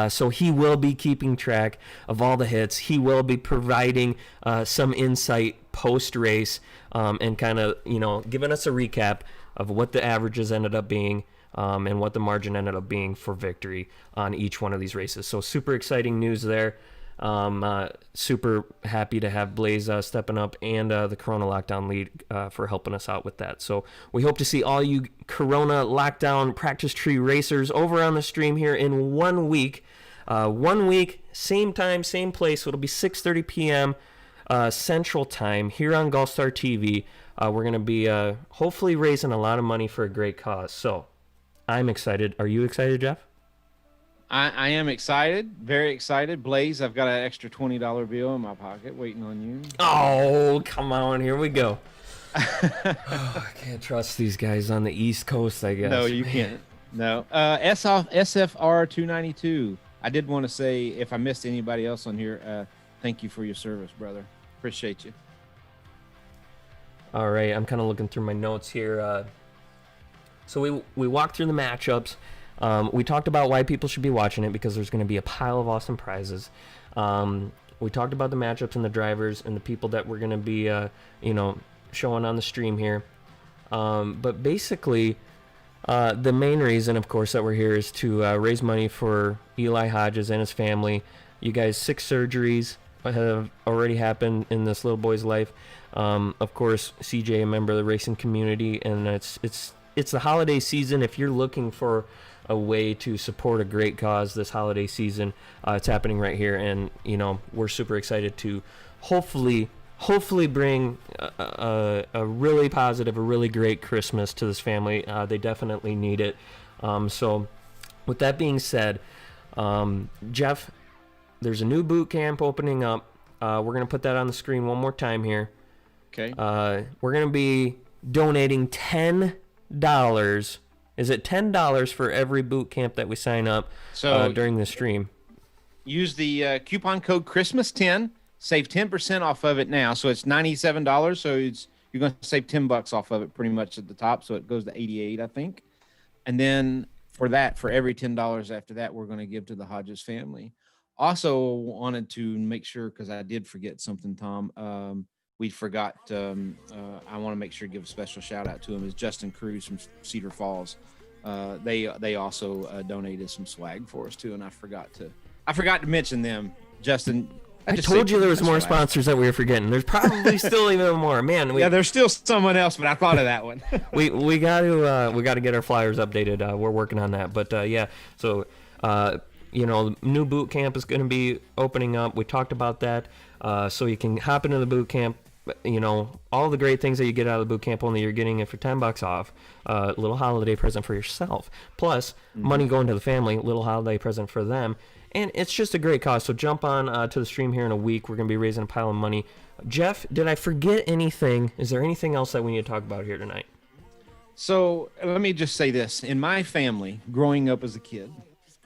So he will be keeping track of all the hits. He will be providing some insight post-race and kind of, giving us a recap of what the averages ended up being and what the margin ended up being for victory on each one of these races. So super exciting news there. Super happy to have Blaze stepping up and the Corona Lockdown lead for helping us out with that. So we hope to see all you Corona Lockdown Practice Tree racers over on the stream here in 1 week. 1 week, same time, same place. So it'll be 6:30 p.m. Central Time here on GallStar TV. We're going to be hopefully raising a lot of money for a great cause. So I'm excited. Are you excited, Jeff? I am excited, very excited. Blaze, I've got an extra $20 bill in my pocket waiting on you. Oh, come on. Here we go. I can't trust these guys on the East Coast, I guess. No, you can't. No. SFR 292. I did want to say, if I missed anybody else on here, thank you for your service, brother. Appreciate you. All right. I'm kind of looking through my notes here. So we walked through the matchups. We talked about why people should be watching it because there's going to be a pile of awesome prizes. We talked about the matchups and the drivers and the people that we're going to be, showing on the stream here. But basically, the main reason, of course, that we're here is to raise money for Eli Hodges and his family. You guys, 6 surgeries have already happened in this little boy's life. Of course, CJ, a member of the racing community, and it's the holiday season. If you're looking for a way to support a great cause this holiday season, it's happening right here, and we're super excited to hopefully bring a really positive, a really great Christmas to this family. They definitely need it. So with that being said, Jeff, there's a new boot camp opening up. We're going to put that on the screen one more time here. Okay. We're going to be donating $10. Is it $10 for every boot camp that we sign up during the stream? Use the coupon code Christmas10. Save 10% off of it now. So it's $97. So you're going to save $10 off of it pretty much at the top. So it goes to $88, I think. And then for every $10 after that, we're going to give to the Hodges family. Also wanted to make sure, because I did forget something, Tom. We forgot. I want to make sure to give a special shout out to him. Is Justin Cruz from Cedar Falls. They also donated some swag for us too, and I forgot to mention them. Justin, I told you there was more sponsors that we were forgetting. There's probably still even more. Man, there's still someone else, but I thought of that one. we got to get our flyers updated. We're working on that, but yeah. So new boot camp is going to be opening up. We talked about that. So you can hop into the boot camp. All the great things that you get out of the boot camp, only you're getting it for $10 off. A little holiday present for yourself. Plus, money going to the family, little holiday present for them. And it's just a great cause. So jump on to the stream here in a week. We're going to be raising a pile of money. Jeff, did I forget anything? Is there anything else that we need to talk about here tonight? So let me just say this. In my family, growing up as a kid,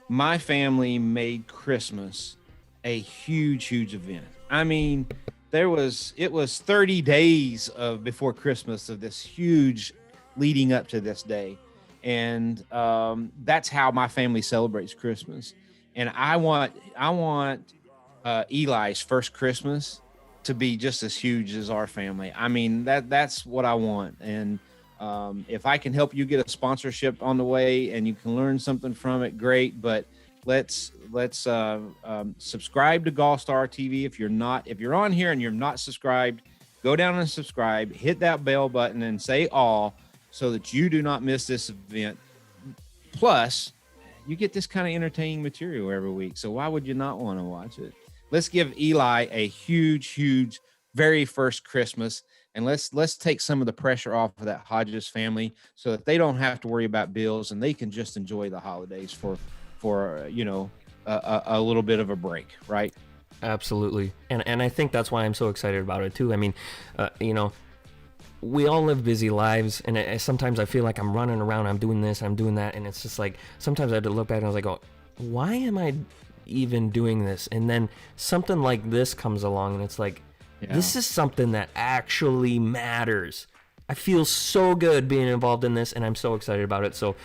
my family made Christmas a huge, huge event. I mean, it was 30 days before Christmas of this huge leading up to this day. And that's how my family celebrates Christmas. And I want Eli's first Christmas to be just as huge as our family. I mean, that's what I want. And if I can help you get a sponsorship on the way and you can learn something from it, great. But let's subscribe to GallStar TV. If you're on here and you're not subscribed, go down and subscribe, hit that bell button and say all so that you do not miss this event. Plus, you get this kind of entertaining material every week. So why would you not want to watch it? Let's give Eli a huge, very first Christmas. And let's take some of the pressure off of that Hodges family so that they don't have to worry about bills and they can just enjoy the holidays for a little bit of a break, right? Absolutely. And I think that's why I'm so excited about it too. I mean, we all live busy lives, and sometimes I feel like I'm running around, I'm doing this, I'm doing that, and it's just like, sometimes I had to look back and I was like, oh, why am I even doing this? And then something like this comes along and it's like, this is something that actually matters. I feel so good being involved in this, and I'm so excited about it. So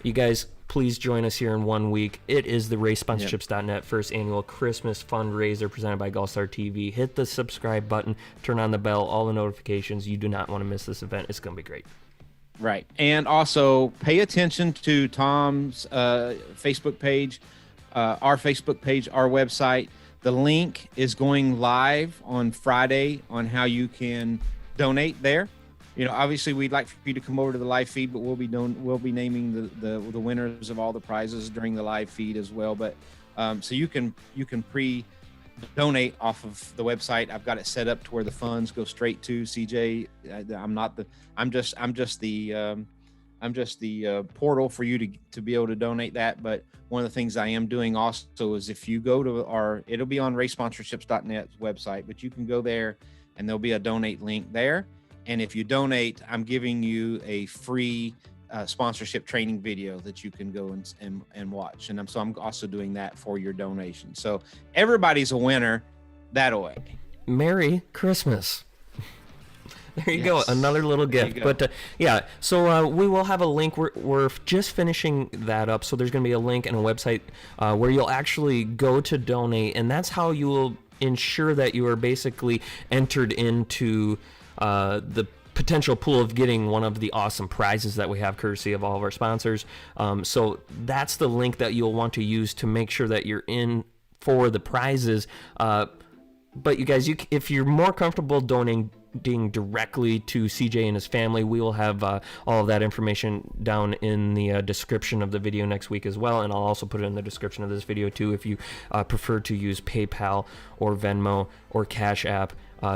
you guys, please join us here in 1 week. It is the racesponsorships.net first annual Christmas fundraiser presented by GallStar TV. Hit the subscribe button, turn on the bell, all the notifications. You do not want to miss this event. It's going to be great. Right. And also pay attention to Tom's Facebook page, our Facebook page, our website. The link is going live on Friday on how you can donate there. You know, obviously we'd like for you to come over to the live feed, but we'll be naming the winners of all the prizes during the live feed as well. But so you can pre-donate off of the website. I've got it set up to where the funds go straight to CJ. I'm just the portal for you to be able to donate that. But one of the things I am doing also is if you go to it'll be on racesponsorships.net's website, but you can go there and there'll be a donate link there. And if you donate, I'm giving you a free sponsorship training video that you can go and watch. And I'm also doing that for your donation. So everybody's a winner that way. Merry Christmas. There you go, another little gift. But so we will have a link. We're just finishing that up, so there's going to be a link and a website where you'll actually go to donate, and that's how you will ensure that you are basically entered into the potential pool of getting one of the awesome prizes that we have courtesy of all of our sponsors. So that's the link that you'll want to use to make sure that you're in for the prizes. But you guys, if you're more comfortable donating directly to CJ and his family, we will have all of that information down in the description of the video next week as well, and I'll also put it in the description of this video too if you prefer to use PayPal or Venmo or Cashapp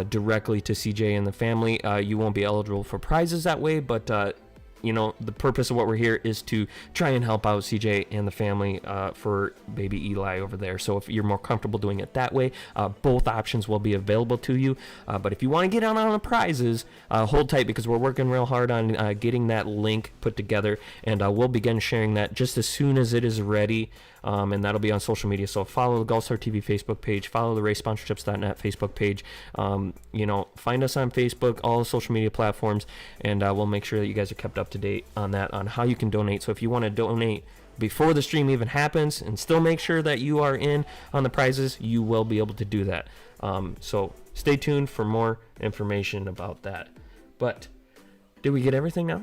directly to CJ and the family. You won't be eligible for prizes that way, but the purpose of what we're here is to try and help out CJ and the family for baby Eli over there. So if you're more comfortable doing it that way, both options will be available to you. But if you want to get on the prizes, hold tight because we're working real hard on getting that link put together, and we'll begin sharing that just as soon as it is ready. And that'll be on social media. So follow the GallStar TV Facebook page, follow the racesponsorships.net Facebook page. Find us on Facebook, all the social media platforms, and we'll make sure that you guys are kept up to date on that, on how you can donate. So if you want to donate before the stream even happens and still make sure that you are in on the prizes, you will be able to do that. So stay tuned for more information about that. But did we get everything now?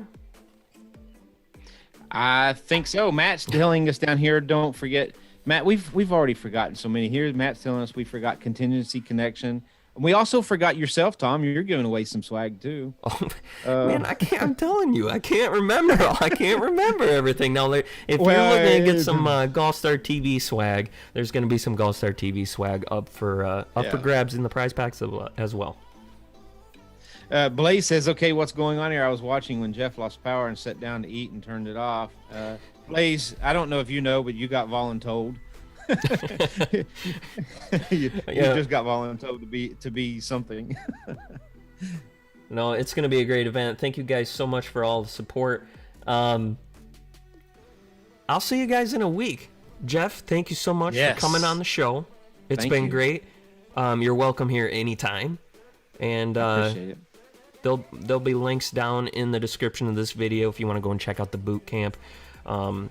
I think so. Matt's telling us down here, don't forget, Matt, we've already forgotten so many. Here, Matt's telling us we forgot Contingency Connection. And we also forgot yourself, Tom. You're giving away some swag too. Oh, man, I'm telling you, I can't remember. I can't remember everything. Now, if you're looking to get some GallStar TV swag, there's going to be some GallStar TV swag up for grabs in the prize packs as well. Blaze says, okay, what's going on here? I was watching when Jeff lost power and sat down to eat and turned it off. Blaze, I don't know if you know, but you got voluntold. you just got voluntold to be something. No, it's going to be a great event. Thank you guys so much for all the support. I'll see you guys in a week. Jeff, thank you so much for coming on the show. It's been great. You're welcome here anytime. And appreciate it. There'll be links down in the description of this video if you want to go and check out the boot camp.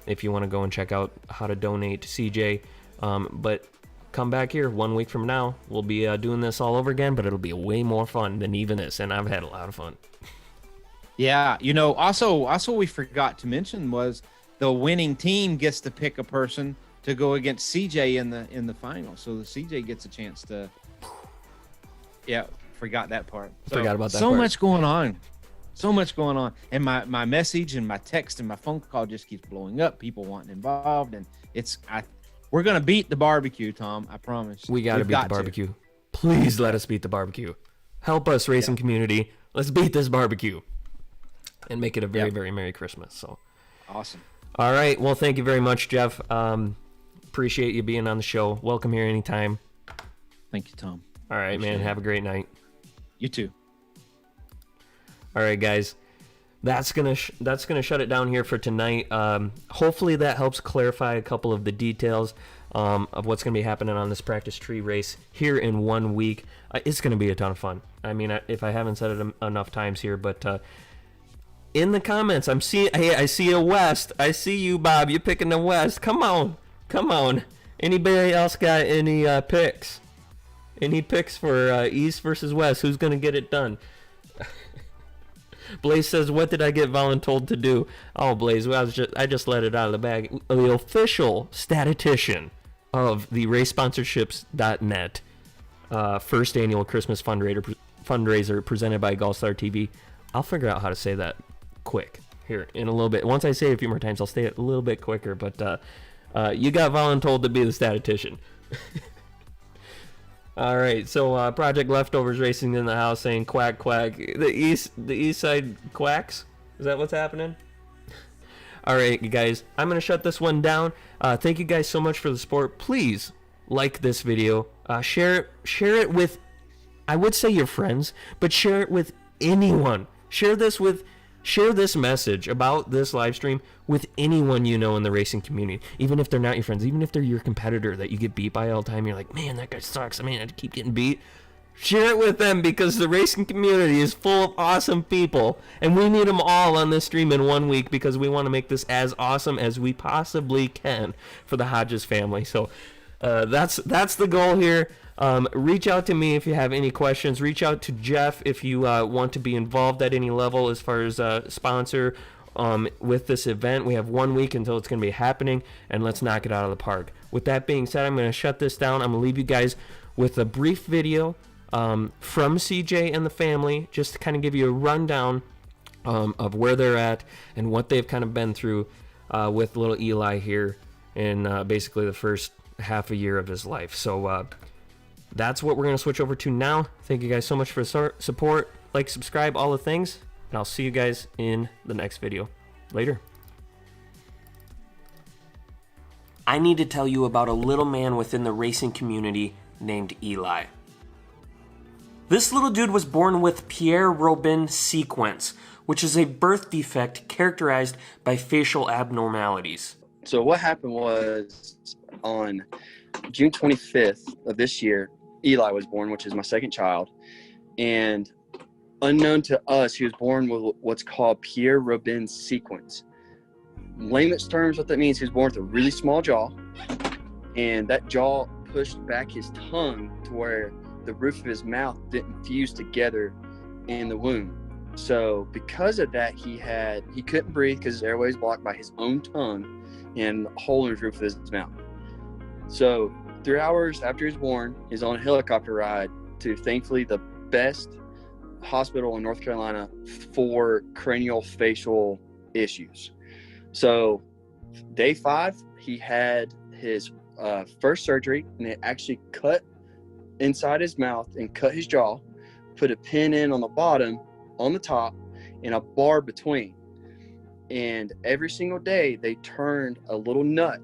If you want to go and check out how to donate to CJ. But come back here 1 week from now. We'll be doing this all over again, but it'll be way more fun than even this. And I've had a lot of fun. Yeah. Also we forgot to mention was the winning team gets to pick a person to go against CJ in the final. So the CJ gets a chance to. Yeah, forgot that part. Forgot about that. So part. much going on. So much going on. And my message and my text and my phone call just keeps blowing up. People wanting involved, and we're gonna beat the barbecue, Tom. I promise. We gotta beat the barbecue. Please let us beat the barbecue. Help us, racing community. Let's beat this barbecue and make it a very, very Merry Christmas. So awesome. All right. Well, thank you very much, Jeff. Appreciate you being on the show. Welcome here anytime. Thank you, Tom. All right, man. Have a great night. You too. All right, guys. That's gonna shut it down here for tonight. Hopefully that helps clarify a couple of the details of what's gonna be happening on this practice tree race here in 1 week. It's gonna be a ton of fun. I mean, if I haven't said it enough times here, but in the comments, I see a West. I see you, Bob. You're picking the West. Come on. Anybody else got any picks? Any picks for East versus West? Who's gonna get it done? Blaze says, "What did I get voluntold to do?" Oh, Blaze, I just let it out of the bag. The official statistician of the RaceSponsorships.net first annual Christmas fundraiser presented by GallStar TV. I'll figure out how to say that quick here in a little bit. Once I say it a few more times, I'll say it a little bit quicker. But you got voluntold to be the statistician. All right, so Project Leftovers Racing in the house saying quack quack. The east side quacks. Is that what's happening? All right, you guys, I'm gonna shut this one down. Thank you guys so much for the support. Please like this video. Share it with, I would say your friends, but share it with anyone. Share this message about this live stream with anyone you know in the racing community, even if they're not your friends, even if they're your competitor that you get beat by all the time. You're like, man, that guy sucks. I mean, I keep getting beat. Share it with them, because the racing community is full of awesome people, and we need them all on this stream in 1 week, because we want to make this as awesome as we possibly can for the Hodges family. So that's the goal here. Reach out to me if you have any questions. Reach out to Jeff if you want to be involved at any level as far as sponsor with this event. We have 1 week until it's going to be happening, and let's knock it out of the park. With that being said, I'm going to shut this down. I'm going to leave you guys with a brief video from CJ and the family, just to kind of give you a rundown of where they're at and what they've kind of been through with little Eli here in basically the first half a year of his life. So that's what we're going to switch over to now. Thank you guys so much for support. Like, subscribe, all the things. And I'll see you guys in the next video. Later. I need to tell you about a little man within the racing community named Eli. This little dude was born with Pierre Robin sequence, which is a birth defect characterized by facial abnormalities. So what happened was, on June 25th of this year, Eli was born, which is my second child. And unknown to us, he was born with what's called Pierre Robin sequence. In layman's terms, what that means, he was born with a really small jaw, and that jaw pushed back his tongue to where the roof of his mouth didn't fuse together in the womb. So because of that, he couldn't breathe because his airway is blocked by his own tongue and a hole in his roof of his mouth. So 3 hours after he was born, he's on a helicopter ride to, thankfully, the best hospital in North Carolina for cranial facial issues. So day 5, he had his first surgery, and it actually cut inside his mouth and cut his jaw, put a pin in on the bottom, on the top, and a bar between. And every single day they turned a little nut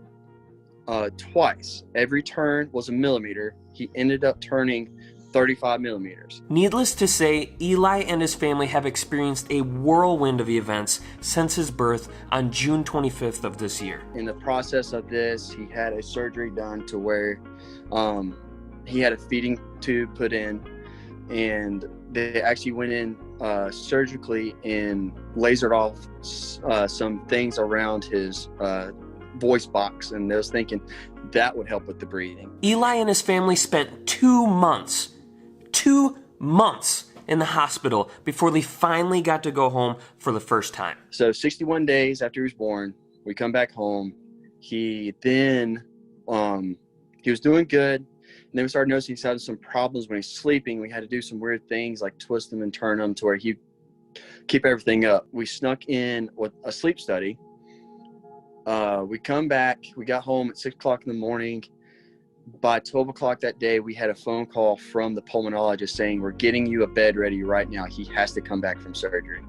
twice. Every turn was a millimeter. He ended up turning 35 millimeters. Needless to say, Eli and his family have experienced a whirlwind of events since his birth on June 25th of this year. In the process of this, he had a surgery done to where he had a feeding tube put in, and they actually went in surgically and lasered off some things around his voice box, and they was thinking that would help with the breathing. Eli and his family spent 2 months in the hospital before they finally got to go home for the first time. So 61 days after he was born, we come back home. He then he was doing good. And then we started noticing he's having some problems when he's sleeping. We had to do some weird things like twist him and turn him to where he'd keep everything up. We snuck in with a sleep study. We come back. We got home at 6 o'clock in the morning. By 12 o'clock that day, we had a phone call from the pulmonologist saying, we're getting you a bed ready right now. He has to come back from surgery.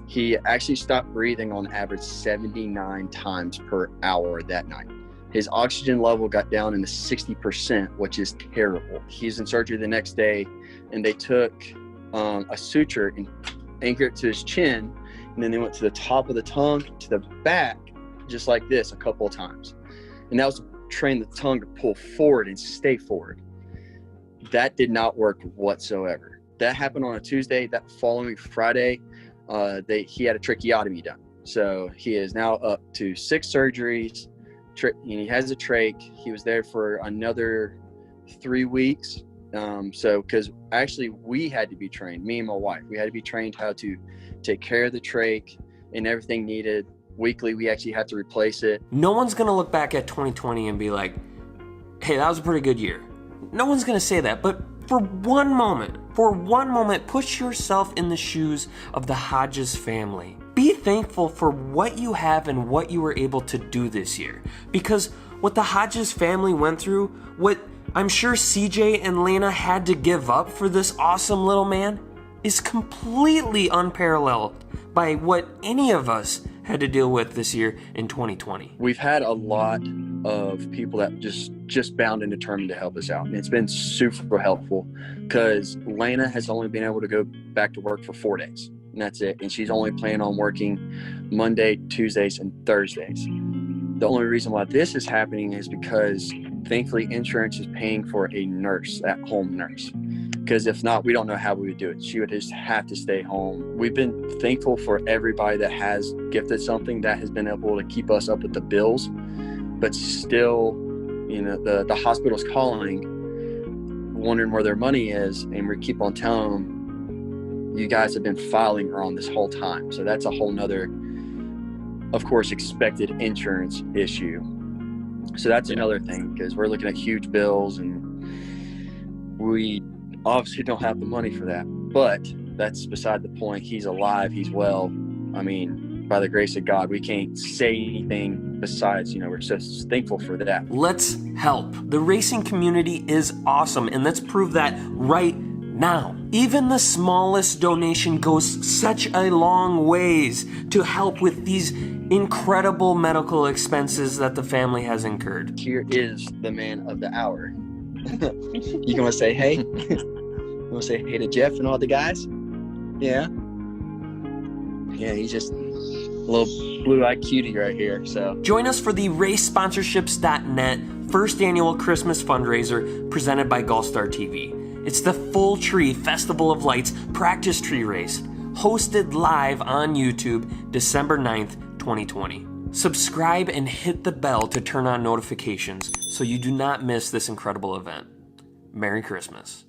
He actually stopped breathing on average 79 times per hour that night. His oxygen level got down into 60%, which is terrible. He's in surgery the next day, and they took a suture and anchored it to his chin, and then they went to the top of the tongue, to the back, just like this a couple of times. And that was to train the tongue to pull forward and stay forward. That did not work whatsoever. That happened on a Tuesday. That following Friday, he had a tracheotomy done. So he is now up to 6 surgeries. And he has a trach. He was there for another 3 weeks. Because actually we had to be trained, me and my wife, we had to be trained how to take care of the trach and everything needed. Weekly, we actually had to replace it. No one's going to look back at 2020 and be like, hey, that was a pretty good year. No one's going to say that. But for one moment, push yourself in the shoes of the Hodges family. Be thankful for what you have and what you were able to do this year. Because what the Hodges family went through, what I'm sure CJ and Lena had to give up for this awesome little man, is completely unparalleled by what any of us had to deal with this year in 2020. We've had a lot of people that just bound and determined to help us out. And it's been super helpful because Lena has only been able to go back to work for 4 days. And that's it. And she's only planning on working Monday, Tuesdays, and Thursdays. The only reason why this is happening is because thankfully insurance is paying for a nurse, at-home nurse. Because if not, we don't know how we would do it. She would just have to stay home. We've been thankful for everybody that has gifted something that has been able to keep us up with the bills. But still, the hospital's calling, wondering where their money is. And we keep on telling them, you guys have been filing wrong this whole time. So that's a whole nother, of course, expected insurance issue. So that's another thing, because we're looking at huge bills and we obviously don't have the money for that. But that's beside the point. He's alive. He's well. I mean, by the grace of God, we can't say anything besides, we're just thankful for that. Let's help. The racing community is awesome, and let's prove that right now. Even the smallest donation goes such a long ways to help with these incredible medical expenses that the family has incurred. Here is the man of the hour. You gonna say hey? You wanna say hey to Jeff and all the guys? Yeah. Yeah, he's just a little blue-eyed cutie right here. So join us for the racesponsorships.net first annual Christmas fundraiser presented by GallStar TV. It's the Full Tree Festival of Lights practice tree race, hosted live on YouTube December 9th, 2020. Subscribe and hit the bell to turn on notifications so you do not miss this incredible event. Merry Christmas.